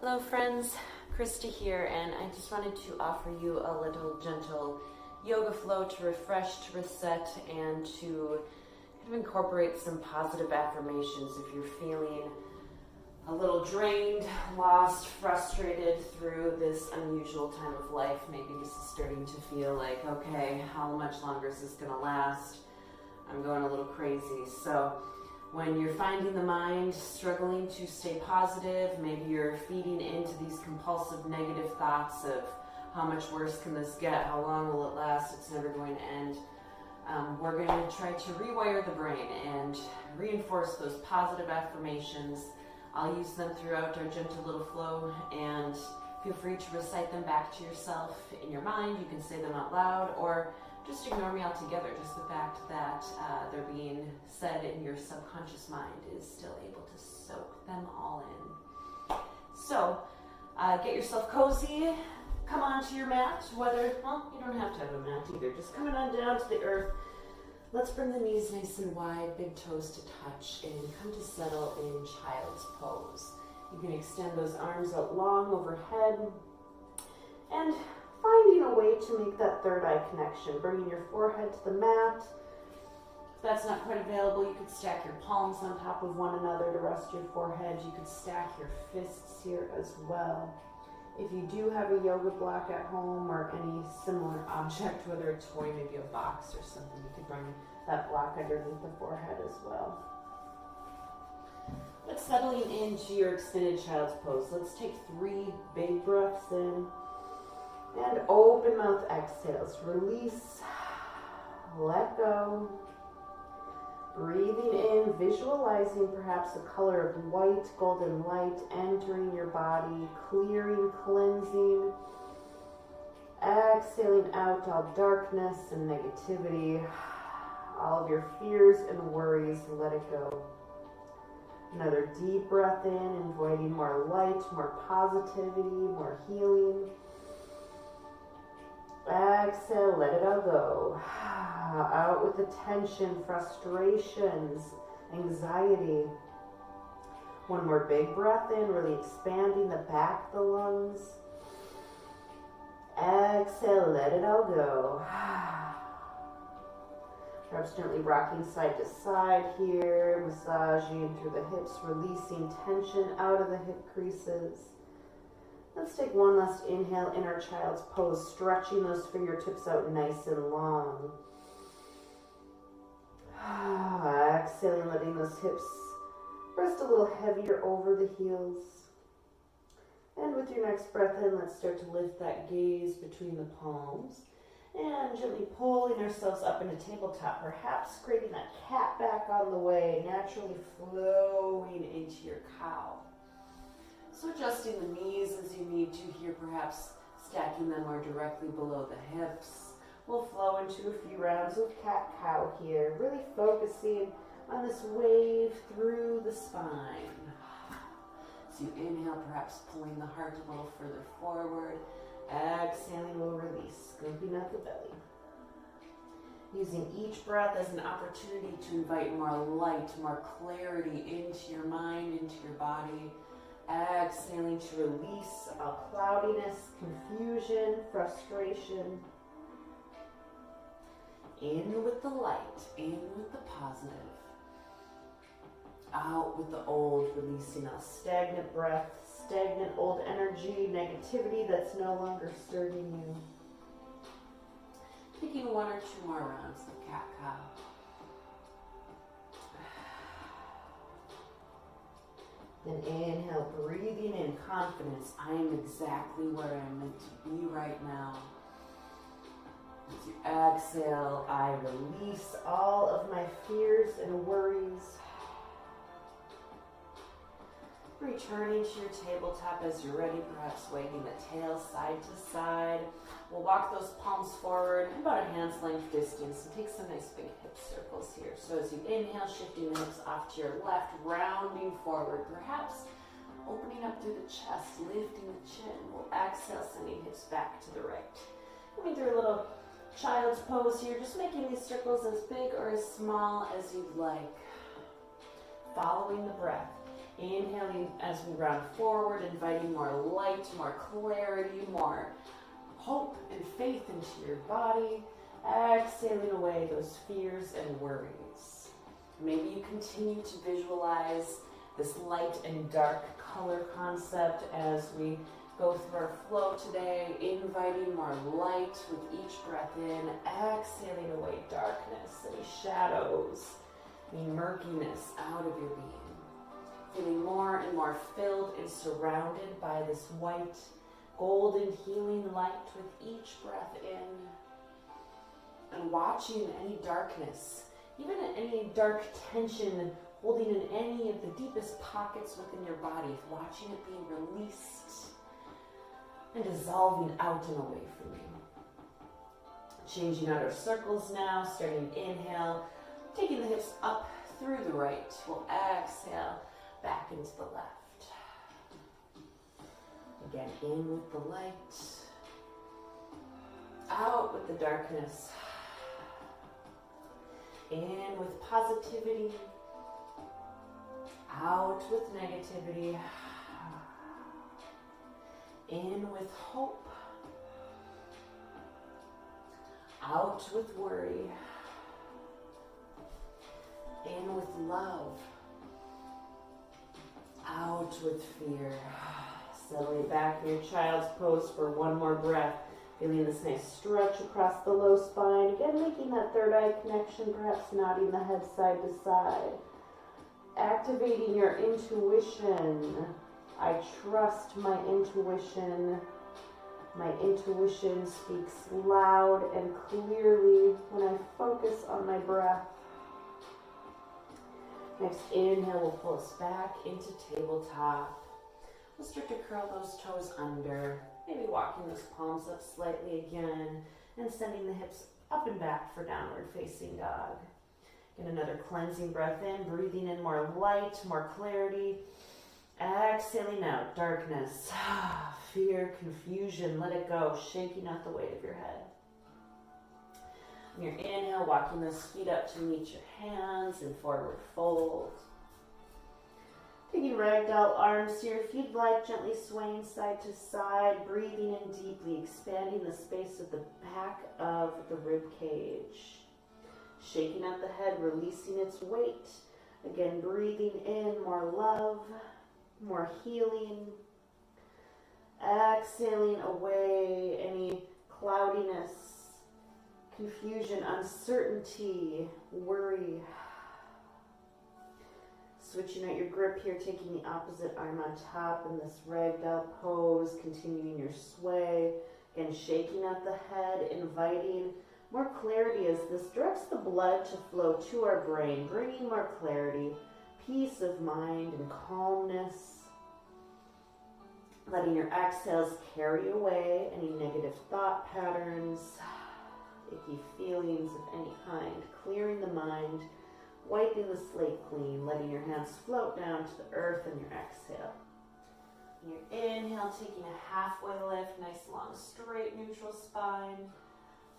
Hello friends, Krista here, and I just wanted to offer you a little gentle yoga flow to refresh, to reset, and to kind of incorporate some positive affirmations if you're feeling a little drained, lost, frustrated through this unusual time of life. Maybe this is starting to feel like, okay, how much longer is this going to last? I'm going a little crazy. So when you're finding the mind struggling to stay positive, maybe you're feeding into these compulsive negative thoughts of how much worse can this get, how long will it last, it's never going to end. We're going to try to rewire the brain and reinforce those positive affirmations. I'll use them throughout our gentle little flow, and feel free to recite them back to yourself in your mind. You can say them out loud, or just ignore me altogether. Just the fact that they're being said in your subconscious mind is still able to soak them all in. So get yourself cozy. Come onto your mat. Well, you don't have to have a mat either. Just coming on down to the earth. Let's bring the knees nice and wide, big toes to touch, and come to settle in child's pose. You can extend those arms out long overhead, and finding a way to make that third eye connection, bringing your forehead to the mat. If that's not quite available, you could stack your palms on top of one another to rest your forehead. You could stack your fists here as well. If you do have a yoga block at home or any similar object, whether a toy, maybe a box or something, you could bring that block underneath the forehead as well. But settling into your extended child's pose, let's take 3 big breaths in. And open mouth exhales. Release. Let go. Breathing in, visualizing perhaps a color of white, golden light entering your body, clearing, cleansing. Exhaling out all darkness and negativity. All of your fears and worries, let it go. Another deep breath in, inviting more light, more positivity, more healing. Exhale, let it all go. Out with the tension, frustrations, anxiety. One more big breath in, really expanding the back of the lungs. Exhale, let it all go. Perhaps gently rocking side to side here, massaging through the hips, releasing tension out of the hip creases. Let's take one last inhale in our child's pose, stretching those fingertips out nice and long. Exhaling, letting those hips rest a little heavier over the heels. And with your next breath in, let's start to lift that gaze between the palms and gently pulling ourselves up into tabletop, perhaps creating that cat back on the way, naturally flowing into your cow. So adjusting the knees as you need to here, perhaps stacking them more directly below the hips. We'll flow into a few rounds of cat-cow here, really focusing on this wave through the spine. So you inhale, perhaps pulling the heart a little further forward. Exhaling, we'll release, scooping out the belly. Using each breath as an opportunity to invite more light, more clarity into your mind, into your body. Exhaling to release all cloudiness, confusion, frustration. In with the light, in with the positive. Out with the old, releasing all stagnant breath, stagnant old energy, negativity that's no longer serving you. Taking 1 or 2 more rounds of cat-cow. Then inhale, breathing in confidence. I am exactly where I'm meant to be right now. As you exhale, I release all of my fears and worries. Returning to your tabletop as you're ready, perhaps waving the tail side to side. We'll walk those palms forward about a hand's length distance and take some nice big hip circles here. So as you inhale, shifting the hips off to your left, rounding forward, perhaps opening up through the chest, lifting the chin. We'll exhale, sending hips back to the right. Coming through a little child's pose here, just making these circles as big or as small as you'd like. Following the breath. Inhaling as we round forward, inviting more light, more clarity, more hope and faith into your body. Exhaling away those fears and worries. Maybe you continue to visualize this light and dark color concept as we go through our flow today, inviting more light with each breath in, exhaling away darkness, any shadows, any murkiness out of your being. Feeling more and more filled and surrounded by this white, golden healing light with each breath in. And watching any darkness, even any dark tension holding in any of the deepest pockets within your body, watching it being released and dissolving out and away from you. Changing out our circles now, starting to inhale, taking the hips up through the right. We'll exhale back into the left. Again, in with the light, out with the darkness, in with positivity, out with negativity, in with hope, out with worry, in with love, out with fear. Settling back in your child's pose for one more breath. Feeling this nice stretch across the low spine. Again, making that third eye connection, perhaps nodding the head side to side. Activating your intuition. I trust my intuition. My intuition speaks loud and clearly when I focus on my breath. Next inhale will pull us back into tabletop. We'll start to curl those toes under, maybe walking those palms up slightly again, and sending the hips up and back for downward facing dog. Get another cleansing breath in, breathing in more light, more clarity. Exhaling out darkness, fear, confusion, let it go, shaking out the weight of your head. On your inhale, walking those feet up to meet your hands in forward fold. Taking ragdoll arms here, if you'd like, gently swaying side to side, breathing in deeply, expanding the space of the back of the rib cage. Shaking out the head, releasing its weight. Again, breathing in more love, more healing. Exhaling away any cloudiness, confusion, uncertainty, worry. Switching out your grip here, taking the opposite arm on top in this ragdoll pose, continuing your sway. Again, shaking out the head, inviting more clarity as this directs the blood to flow to our brain, bringing more clarity, peace of mind and calmness. Letting your exhales carry away any negative thought patterns, icky feelings of any kind, clearing the mind, wiping the slate clean, letting your hands float down to the earth in your exhale. And your inhale, taking a halfway lift, nice long straight neutral spine.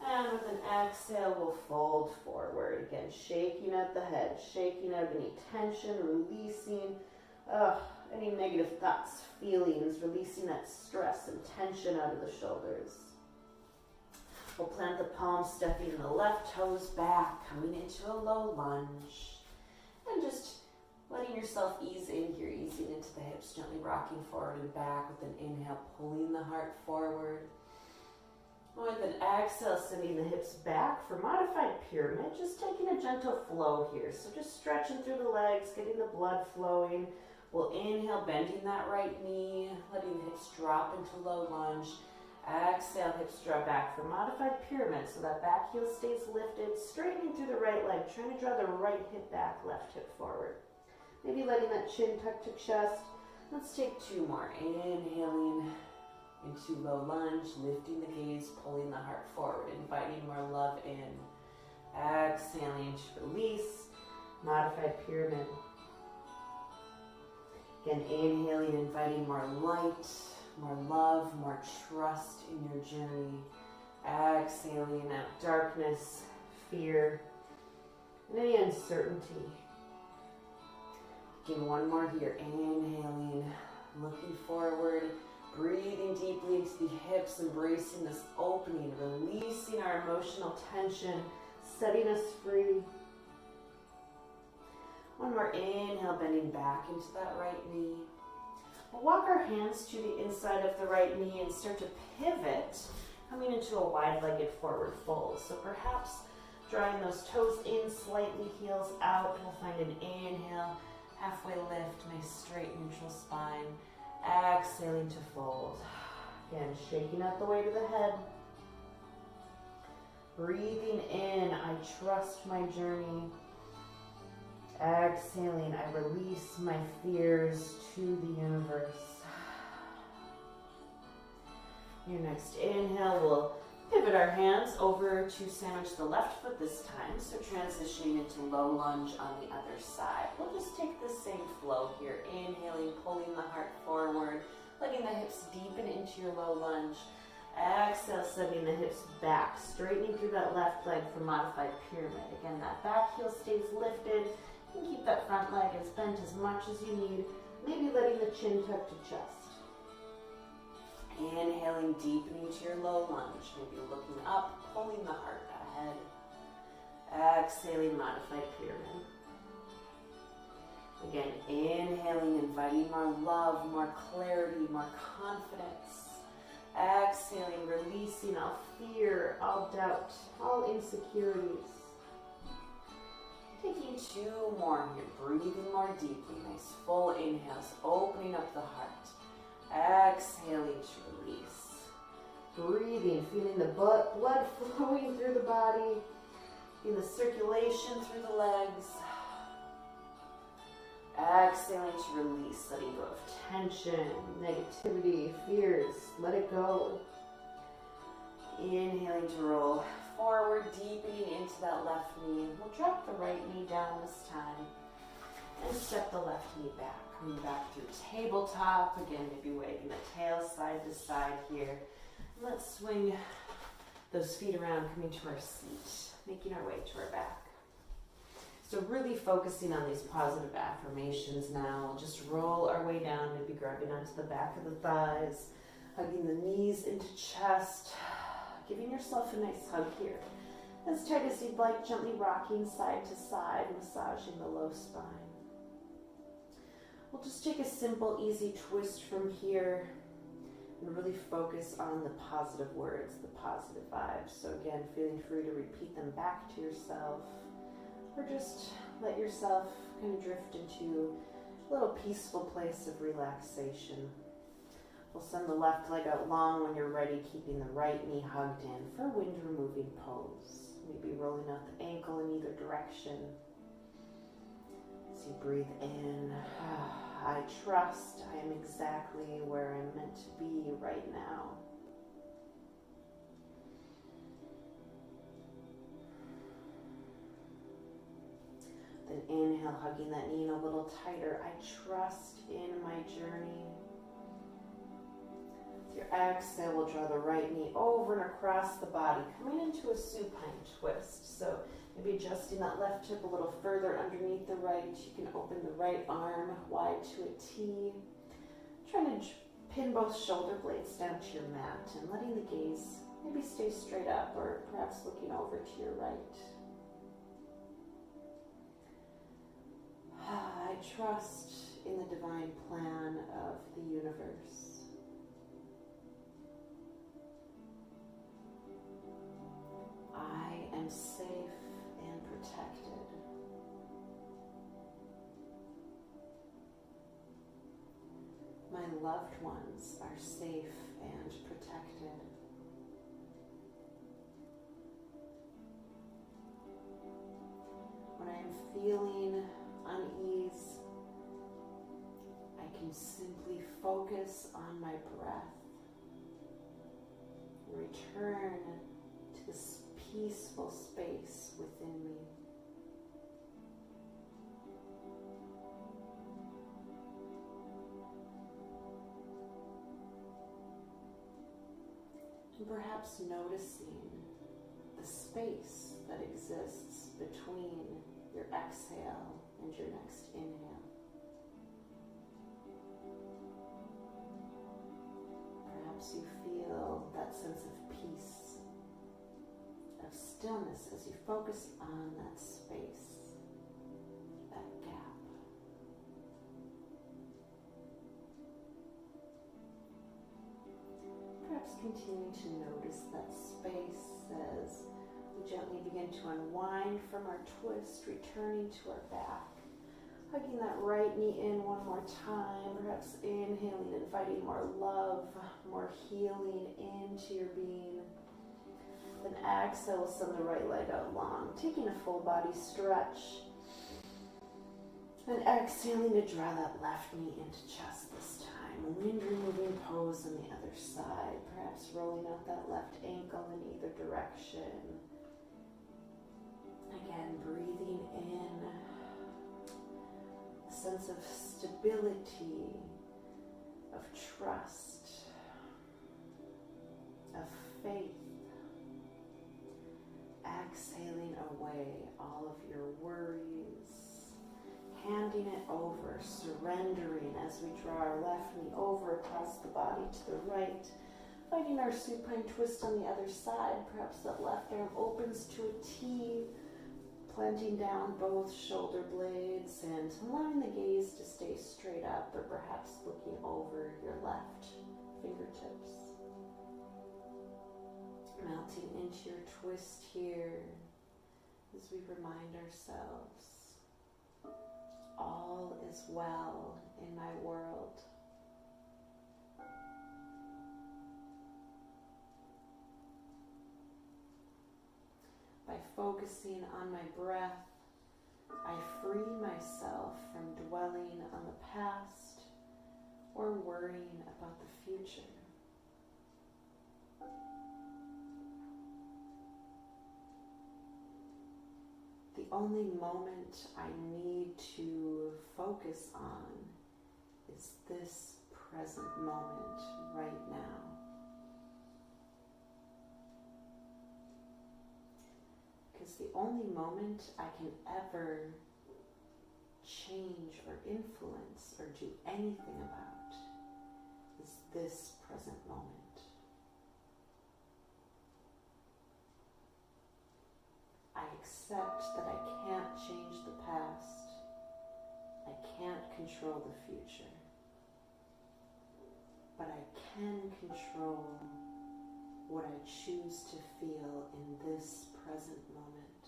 And with an exhale, we'll fold forward. Again, shaking out the head, shaking out any tension, releasing any negative thoughts, feelings, releasing that stress and tension out of the shoulders. We'll plant the palms, stepping the left toes back, coming into a low lunge. And just letting yourself ease in here, easing into the hips, gently rocking forward and back with an inhale, pulling the heart forward. With an exhale, sending the hips back for modified pyramid, just taking a gentle flow here. So just stretching through the legs, getting the blood flowing. We'll inhale, bending that right knee, letting the hips drop into low lunge. Exhale, hips draw back for modified pyramid, so that back heel stays lifted, straightening through the right leg, trying to draw the right hip back, left hip forward. Maybe letting that chin tuck to chest. Let's take two more. Inhaling into low lunge, lifting the gaze, pulling the heart forward, inviting more love in. Exhaling to release, modified pyramid. Again, inhaling, inviting more light, more love, more trust in your journey. Exhaling out darkness, fear, and any uncertainty. Taking one more here. Inhaling, looking forward, breathing deeply into the hips, embracing this opening, releasing our emotional tension, setting us free. One more inhale, bending back into that right knee. We'll walk our hands to the inside of the right knee and start to pivot, coming into a wide-legged forward fold. So perhaps drawing those toes in slightly, heels out. We'll find an inhale, halfway lift, nice straight neutral spine. Exhaling to fold. Again, shaking out the weight of the head. Breathing in, I trust my journey. Exhaling, I release my fears to the universe. Your next inhale, we'll pivot our hands over to sandwich the left foot this time. So transitioning into low lunge on the other side. We'll just take the same flow here. Inhaling, pulling the heart forward, letting the hips deepen into your low lunge. Exhale, sending the hips back, straightening through that left leg for modified pyramid. Again, that back heel stays lifted. You can keep that front leg as bent as much as you need, maybe letting the chin tuck to chest. Inhaling, deepening to your low lunge, maybe looking up, pulling the heart ahead. Exhaling, modified pyramid. Again, inhaling, inviting more love, more clarity, more confidence. Exhaling, releasing all fear, all doubt, all insecurities. Taking two more here, breathing more deeply. Nice full inhales, opening up the heart. Exhaling to release. Breathing, feeling the blood flowing through the body, feeling the circulation through the legs. Exhaling to release, letting go of tension, negativity, fears. Let it go. Inhaling to roll forward, deepening into that left knee. We'll drop the right knee down this time and step the left knee back. Coming back through tabletop. Again, maybe waving the tail side to side here. Let's swing those feet around, coming to our seat, making our way to our back. So really focusing on these positive affirmations now. We'll just roll our way down, maybe grabbing onto the back of the thighs, hugging the knees into chest, giving yourself a nice hug here. As tight as you'd like, gently rocking side to side, massaging the low spine. We'll just take a simple, easy twist from here and really focus on the positive words, the positive vibes. So again, feeling free to repeat them back to yourself, or just let yourself kind of drift into a little peaceful place of relaxation. We'll send the left leg out long when you're ready, keeping the right knee hugged in for wind removing pose. Maybe rolling out the ankle in either direction. As you breathe in, I trust I am exactly where I'm meant to be right now. Then inhale, hugging that knee in a little tighter. I trust in my journey. With your exhale, we'll draw the right knee over and across the body, coming into a supine twist. So maybe adjusting that left hip a little further underneath the right. You can open the right arm wide to a T. Trying to pin both shoulder blades down to your mat and letting the gaze maybe stay straight up, or perhaps looking over to your right. I trust in the divine plan of the universe. I am safe and protected. My loved ones are safe and protected. When I am feeling unease, I can simply focus on my breath and return to this peaceful space within me. And perhaps noticing the space that exists between your exhale and your next inhale. perhaps you feel that sense of peace, of stillness as you focus on that space, that gap. Perhaps continue to notice that space as we gently begin to unwind from our twist, returning to our back. Hugging that right knee in one more time, perhaps inhaling, inviting more love, more healing into your being. Then exhale, send the right leg out long, taking a full body stretch. And exhaling to draw that left knee into chest this time. Wind removing pose on the other side, perhaps rolling out that left ankle in either direction. Again, breathing in a sense of stability, of trust, of faith. Exhaling away all of your worries, handing it over, surrendering as we draw our left knee over across the body to the right, finding our supine twist on the other side. Perhaps that left arm opens to a T, planting down both shoulder blades and allowing the gaze to stay straight up, or perhaps looking over your left fingertips. Melting into your twist here as we remind ourselves, all is well in my world. By focusing on my breath, I free myself from dwelling on the past or worrying about the future. The only moment I need to focus on is this present moment right now. Because the only moment I can ever change or influence or do anything about is this present moment. I accept that I can't change the past. I can't control the future. But I can control what I choose to feel in this present moment.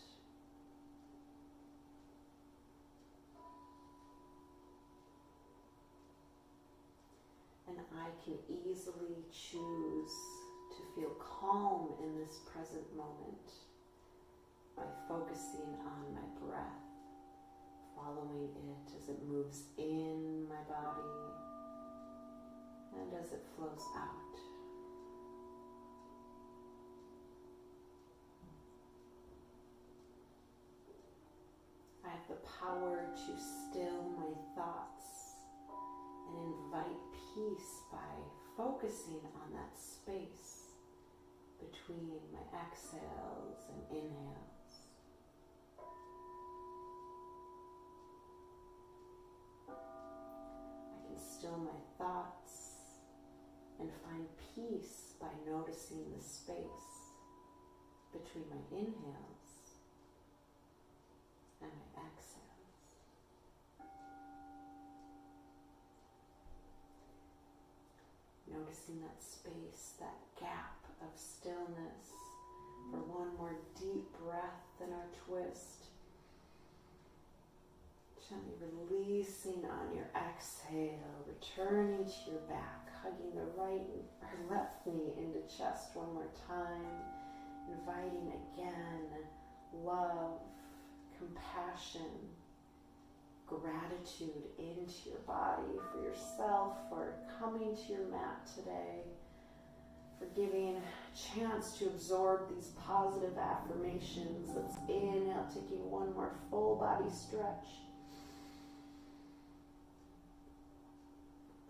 And I can easily choose to feel calm in this present moment by focusing on my breath, following it as it moves in my body and as it flows out. I have the power to still my thoughts and invite peace by focusing on that space between my exhales and inhales. I can still my thoughts and find peace by noticing the space between my inhales and my exhales. Noticing that space, that gap of stillness for one more deep breath in our twist. Gently releasing on your exhale, returning to your back, hugging the right or left knee into chest one more time, inviting again love, compassion, gratitude into your body for yourself, for coming to your mat today, for giving a chance to absorb these positive affirmations. Let's inhale, taking one more full body stretch.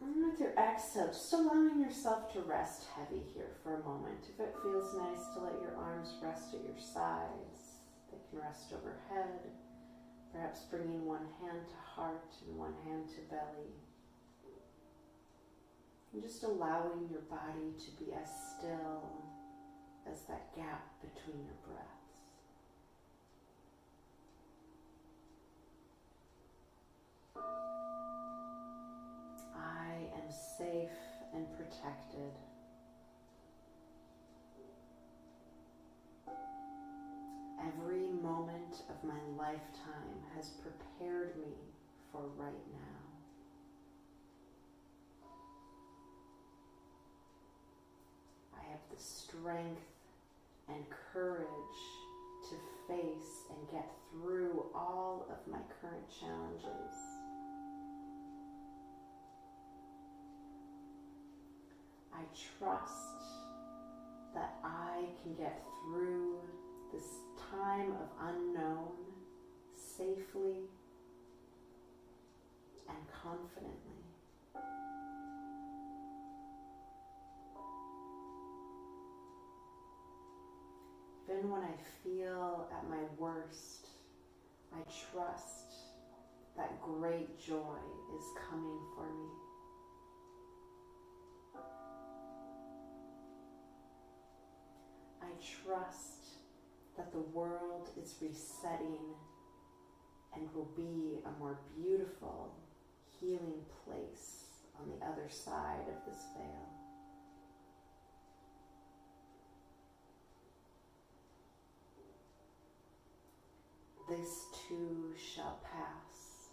And with your exhale, just allowing yourself to rest heavy here for a moment. If it feels nice to let your arms rest at your sides, they can rest overhead. Perhaps bringing one hand to heart and one hand to belly. And just allowing your body to be as still as that gap between your breaths. I am safe and protected. Every moment of my lifetime has prepared me for right now. I have the strength and courage to face and get through all of my current challenges. I trust that I can get through this time of unknown safely and confidently. Even when I feel at my worst, I trust that great joy is coming for me. I trust that the world is resetting and will be a more beautiful, healing place on the other side of this veil. This too shall pass.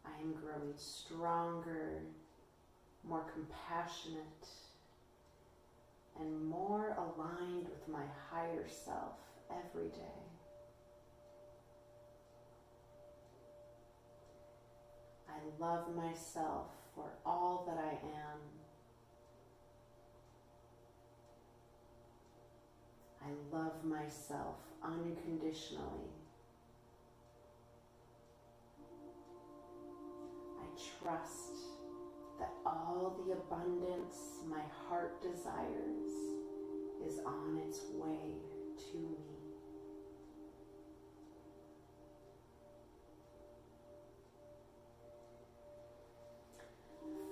I am growing stronger, more compassionate, and more aligned with my higher self every day. I love myself for all that I am. I love myself unconditionally. I trust that all the abundance my heart desires is on its way to me.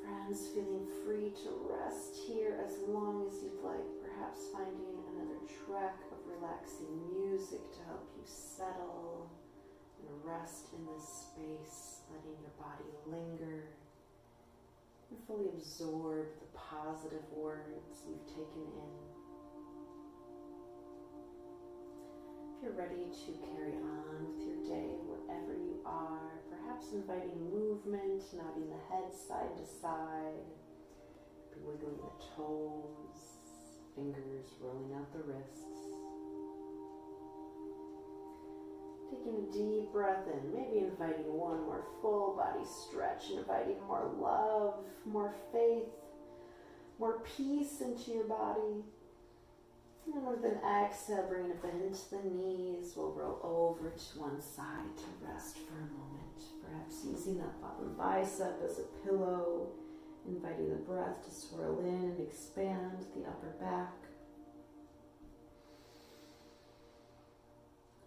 Friends, feeling free to rest here as long as you'd like, perhaps finding another track of relaxing music to help you settle and rest in this space, letting your body linger and fully absorb the positive words you've taken in. If you're ready to carry on with your day wherever you are, perhaps inviting movement, nodding the head side to side, wiggling the toes, fingers rolling out the wrists. Taking a deep breath in, maybe inviting one more full body stretch, inviting more love, more faith, more peace into your body. And with an exhale, bring a bend to the knees. We'll roll over to one side to rest for a moment. Perhaps using that bottom bicep as a pillow, inviting the breath to swirl in and expand the upper back.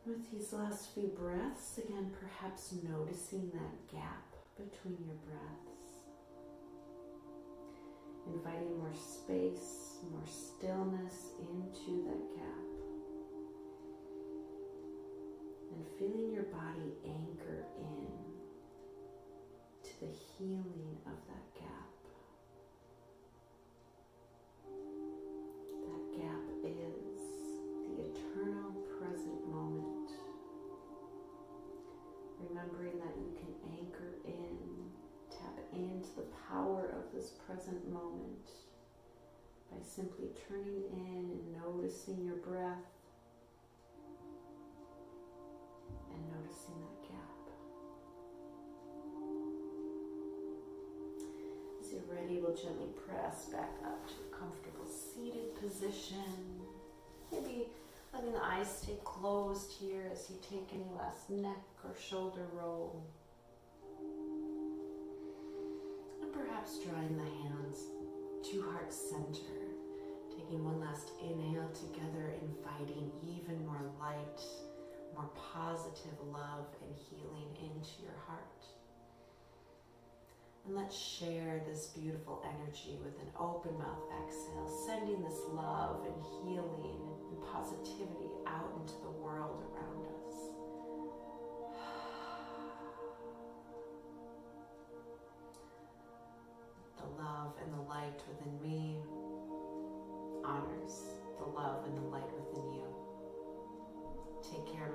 With these last few breaths, again, perhaps noticing that gap between your breaths. Inviting more space, more stillness into that gap. And feeling your body anchor in to the healing of that gap. That gap is the eternal present moment. Remembering that you can anchor in, tap into the power of this present moment by simply turning in and noticing your breath and noticing that gap. As you're ready, we'll gently press back up to a comfortable seated position. Maybe letting the eyes stay closed here as you take any last neck or shoulder roll. And perhaps drawing the hands to heart center. Taking one last inhale together, inviting even more light, more positive love and healing into your heart. And let's share this beautiful energy with an open mouth exhale, sending this love and healing and positivity out into the world around us. The love and the light within me honors the love and the light within you. Take care,